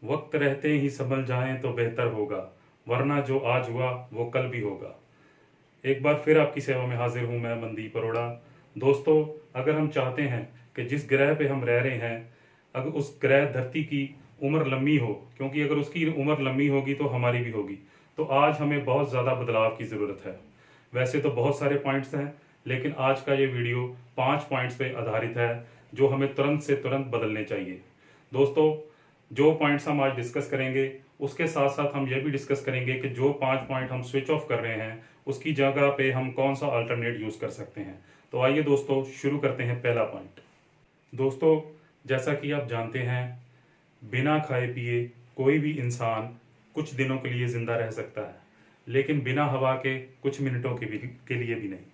वक्त रहते ही संभल जाएं तो बेहतर होगा, वरना जो आज हुआ वो कल भी होगा। एक बार फिर आपकी सेवा में हाजिर हूं मैं, मनदीप अरोड़ा। दोस्तों, अगर हम चाहते हैं कि जिस ग्रह पे हम रह रहे हैं, अगर उस ग्रह धरती की उम्र लंबी हो, क्योंकि अगर उसकी उम्र लंबी होगी तो हमारी भी होगी, तो आज हमें बहुत ज़्यादा बदलाव की ज़रूरत है। वैसे तो बहुत सारे पॉइंट्स हैं, लेकिन आज का ये वीडियो 5 पॉइंट्स पे आधारित है जो हमें तुरंत से तुरंत बदलने चाहिए। दोस्तों, जो पॉइंट्स हम आज डिस्कस करेंगे, उसके साथ साथ हम यह भी डिस्कस करेंगे कि जो 5 पॉइंट हम स्विच ऑफ कर रहे हैं, उसकी जगह पे हम कौन सा अल्टरनेट यूज़ कर सकते हैं। तो आइए दोस्तों, शुरू करते हैं पहला पॉइंट। दोस्तों, जैसा कि आप जानते हैं, बिना खाए पिए कोई भी इंसान कुछ दिनों के लिए ज़िंदा रह सकता है, लेकिन बिना हवा के कुछ मिनटों के लिए भी नहीं।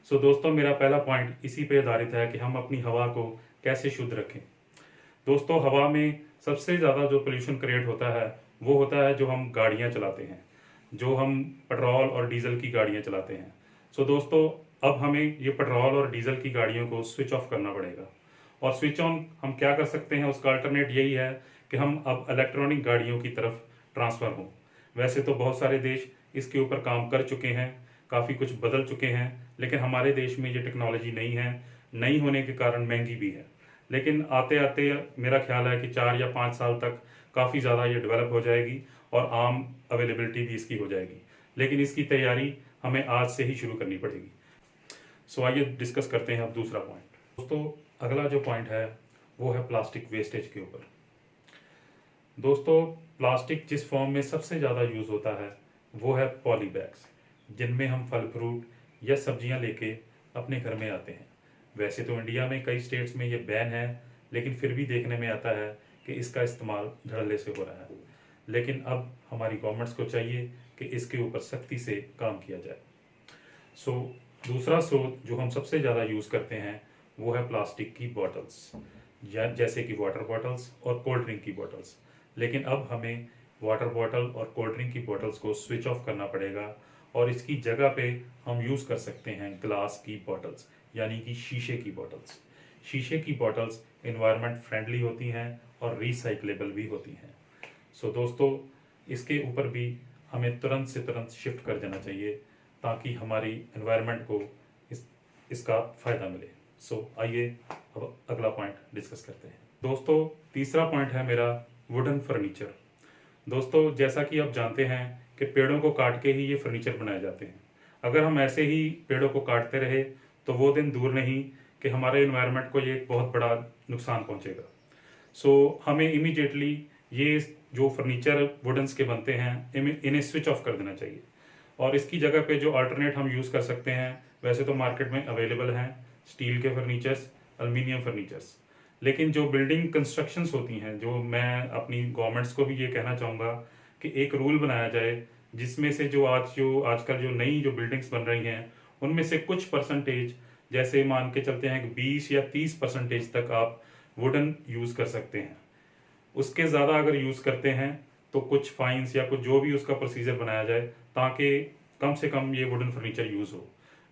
सो दोस्तों, मेरा पहला पॉइंट इसी पे आधारित है कि हम अपनी हवा को कैसे शुद्ध रखें। दोस्तों, हवा में सबसे ज़्यादा जो पोल्यूशन क्रिएट होता है वो होता है जो हम गाड़ियाँ चलाते हैं, जो हम पेट्रोल और डीजल की गाड़ियाँ चलाते हैं। सो दोस्तों, अब हमें ये पेट्रोल और डीजल की गाड़ियों को स्विच ऑफ करना पड़ेगा। और स्विच ऑन हम क्या कर सकते हैं, उसका अल्टरनेट यही है कि हम अब इलेक्ट्रॉनिक गाड़ियों की तरफ ट्रांसफ़र हों। वैसे तो बहुत सारे देश इसके ऊपर काम कर चुके हैं, काफ़ी कुछ बदल चुके हैं, लेकिन हमारे देश में ये टेक्नोलॉजी नहीं है, नहीं होने के कारण महंगी भी है। लेकिन आते आते मेरा ख्याल है कि 4 या 5 साल तक काफ़ी ज़्यादा ये डेवलप हो जाएगी और आम अवेलेबिलिटी भी इसकी हो जाएगी। लेकिन इसकी तैयारी हमें आज से ही शुरू करनी पड़ेगी। सो आइए डिस्कस करते हैं अब दूसरा पॉइंट। दोस्तों, अगला जो पॉइंट है वो है प्लास्टिक वेस्टेज के ऊपर। दोस्तों, प्लास्टिक जिस फॉर्म में सबसे ज़्यादा यूज़ होता है वो है पॉली बैग्स, जिनमें हम फल फ्रूट या सब्जियां लेके अपने घर में आते हैं। वैसे तो इंडिया में कई स्टेट्स में ये बैन है, लेकिन फिर भी देखने में आता है कि इसका इस्तेमाल धड़ल्ले से हो रहा है। लेकिन अब हमारी गवर्नमेंट्स को चाहिए कि इसके ऊपर सख्ती से काम किया जाए। सो दूसरा स्रोत जो हम सबसे ज़्यादा यूज़ करते हैं वो है प्लास्टिक की बॉटल्स, या जैसे कि वाटर बॉटल्स और कोल्ड ड्रिंक की बॉटल्स। लेकिन अब हमें वाटर बॉटल और कोल्ड ड्रिंक की बॉटल्स को स्विच ऑफ करना पड़ेगा और इसकी जगह पे हम यूज़ कर सकते हैं ग्लास की बॉटल्स, यानी कि शीशे की बॉटल्स। शीशे की बॉटल्स इन्वायरमेंट फ्रेंडली होती हैं और रिसाइकलेबल भी होती हैं। सो दोस्तों, इसके ऊपर भी हमें तुरंत से तुरंत शिफ्ट कर देना चाहिए ताकि हमारी एनवायरनमेंट को इसका फ़ायदा मिले। सो आइए अब अगला पॉइंट डिस्कस करते हैं। दोस्तों, तीसरा पॉइंट है मेरा वुडन फर्नीचर। दोस्तों, जैसा कि आप जानते हैं कि पेड़ों को काट के ही ये फर्नीचर बनाए जाते हैं। अगर हम ऐसे ही पेड़ों को काटते रहे तो वो दिन दूर नहीं कि हमारे इन्वायरमेंट को ये एक बहुत बड़ा नुकसान पहुंचेगा। सो हमें इमीडिएटली ये जो फर्नीचर वुडन्स के बनते हैं इन्हें स्विच ऑफ कर देना चाहिए। और इसकी जगह पे जो अल्टरनेट हम यूज़ कर सकते हैं, वैसे तो मार्केट में अवेलेबल हैं स्टील के फर्नीचर्स, एल्युमिनियम फर्नीचर्स। लेकिन जो बिल्डिंग कंस्ट्रक्शंस होती हैं, जो मैं अपनी गवर्नमेंट्स को भी ये कहना चाहूँगा कि एक रूल बनाया जाए जिसमें से जो आजकल जो नई जो बिल्डिंग्स बन रही हैं उनमें से कुछ परसेंटेज, जैसे मान के चलते हैं कि 20 या 30% तक आप वुडन यूज़ कर सकते हैं। उसके ज़्यादा अगर यूज़ करते हैं तो कुछ फाइन्स या कुछ जो भी उसका प्रोसीजर बनाया जाए ताकि कम से कम ये वुडन फर्नीचर यूज़ हो।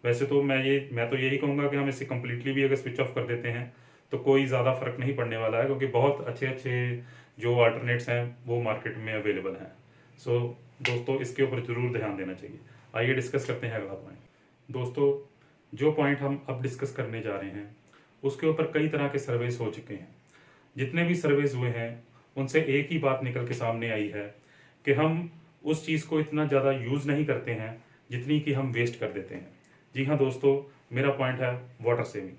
वैसे तो मैं तो यही कहूँगा कि हम इसे कम्प्लीटली भी अगर स्विच ऑफ कर देते हैं तो कोई ज़्यादा फर्क नहीं पड़ने वाला है, क्योंकि बहुत अच्छे अच्छे जो अल्टरनेट्स हैं वो मार्केट में अवेलेबल हैं। सो दोस्तों, इसके ऊपर ज़रूर ध्यान देना चाहिए। आइए डिस्कस करते हैं अगला पॉइंट। दोस्तों, जो पॉइंट हम अब डिस्कस करने जा रहे हैं उसके ऊपर कई तरह के सर्वेस हो चुके हैं। जितने भी सर्वेस हुए हैं उनसे एक ही बात निकल के सामने आई है कि हम उस चीज़ को इतना ज़्यादा यूज़ नहीं करते हैं जितनी कि हम वेस्ट कर देते हैं। जी हाँ दोस्तों, मेरा पॉइंट है वाटर सेविंग।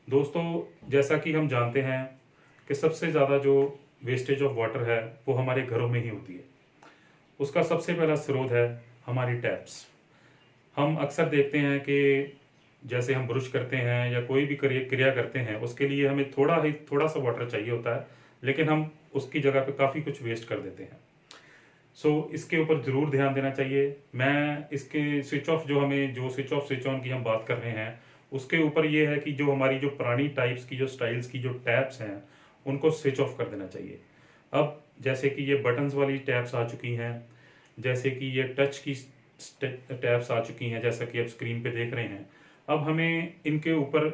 दोस्तों, जैसा कि हम जानते हैं कि सबसे ज़्यादा जो वेस्टेज ऑफ वाटर है वो हमारे घरों में ही होती है। उसका सबसे पहला स्रोत है हमारी टैप्स। हम अक्सर देखते हैं कि जैसे हम ब्रश करते हैं या कोई भी क्रिया करते हैं, उसके लिए हमें थोड़ा सा वाटर चाहिए होता है, लेकिन हम उसकी जगह पे काफ़ी कुछ वेस्ट कर देते हैं। सो इसके ऊपर ज़रूर ध्यान देना चाहिए। मैं इसके स्विच ऑफ जो स्विच ऑफ स्विच ऑन की हम बात कर रहे हैं उसके ऊपर ये है कि जो हमारी जो पुरानी टाइप्स की जो स्टाइल्स की जो टैप्स हैं उनको स्विच ऑफ कर देना चाहिए। अब जैसे कि ये बटन्स वाली टैप्स आ चुकी हैं, जैसे कि ये टच की टैप्स आ चुकी हैं, जैसा कि आप स्क्रीन पे देख रहे हैं। अब हमें इनके ऊपर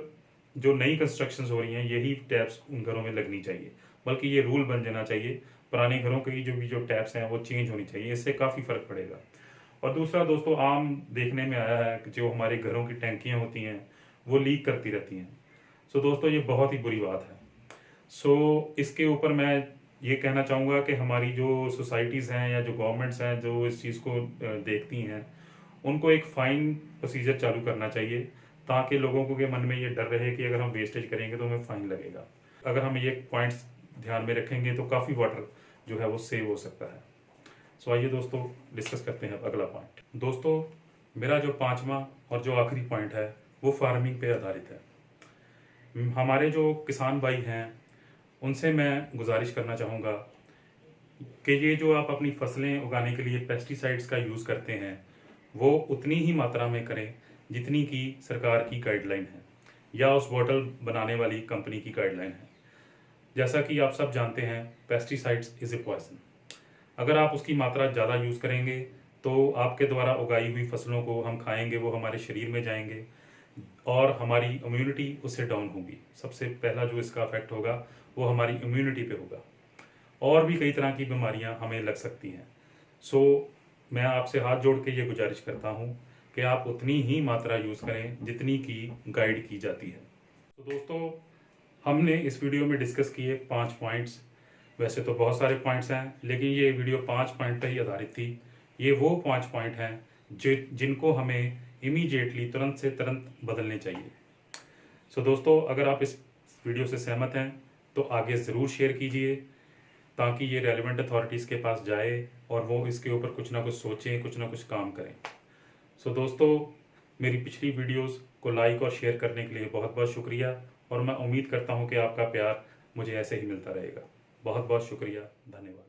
जो नई कंस्ट्रक्शंस हो रही हैं यही टैप्स उन घरों में लगनी चाहिए, बल्कि ये रूल बन जाना चाहिए। पुराने घरों की जो टैप्स हैं वो चेंज होनी चाहिए, इससे काफ़ी फ़र्क पड़ेगा। और दूसरा दोस्तों, आम देखने में आया है कि जो हमारे घरों की टैंकियाँ होती हैं वो लीक करती रहती हैं। सो दोस्तों, ये बहुत ही बुरी बात है। सो इसके ऊपर मैं ये कहना चाहूँगा कि हमारी जो सोसाइटीज़ हैं या जो गवर्नमेंट्स हैं जो इस चीज़ को देखती हैं, उनको एक फ़ाइन प्रोसीजर चालू करना चाहिए, ताकि लोगों को के मन में ये डर रहे कि अगर हम वेस्टेज करेंगे तो हमें फ़ाइन लगेगा। अगर हम ये पॉइंट्स ध्यान में रखेंगे तो काफ़ी वाटर जो है वो सेव हो सकता है। सो आइए दोस्तों, डिस्कस करते हैं अब अगला पॉइंट। दोस्तों, मेरा जो पांचवा और जो आखिरी पॉइंट है वो फार्मिंग पे आधारित है। हमारे जो किसान भाई हैं उनसे मैं गुजारिश करना चाहूँगा कि ये जो आप अपनी फसलें उगाने के लिए पेस्टिसाइड्स का यूज़ करते हैं वो उतनी ही मात्रा में करें जितनी की सरकार की गाइडलाइन है या उस बॉटल बनाने वाली कंपनी की गाइडलाइन है। जैसा कि आप सब जानते हैं, पेस्टिसाइड्स इज़ ए पॉइजन। अगर आप उसकी मात्रा ज़्यादा यूज़ करेंगे तो आपके द्वारा उगाई हुई फसलों को हम खाएंगे, वो हमारे शरीर में जाएंगे और हमारी इम्यूनिटी उससे डाउन होगी। सबसे पहला जो इसका इफेक्ट होगा वो हमारी इम्यूनिटी पे होगा और भी कई तरह की बीमारियां हमें लग सकती हैं। सो मैं आपसे हाथ जोड़ के ये गुजारिश करता हूँ कि आप उतनी ही मात्रा यूज़ करें जितनी की गाइड की जाती है। तो दोस्तों, हमने इस वीडियो में डिस्कस किए 5 पॉइंट्स। वैसे तो बहुत सारे पॉइंट्स हैं, लेकिन ये वीडियो 5 पॉइंट पर ही आधारित थी। ये वो 5 पॉइंट हैं जिनको हमें इमीडिएटली, तुरंत से तुरंत बदलने चाहिए। सो दोस्तों, अगर आप इस वीडियो से सहमत हैं तो आगे ज़रूर शेयर कीजिए, ताकि ये रेलिवेंट अथॉरिटीज़ के पास जाए और वो इसके ऊपर कुछ ना कुछ सोचें, कुछ ना कुछ काम करें। सो दोस्तों, मेरी पिछली वीडियोस को लाइक और शेयर करने के लिए बहुत बहुत शुक्रिया, और मैं उम्मीद करता हूँ कि आपका प्यार मुझे ऐसे ही मिलता रहेगा। बहुत बहुत शुक्रिया, धन्यवाद।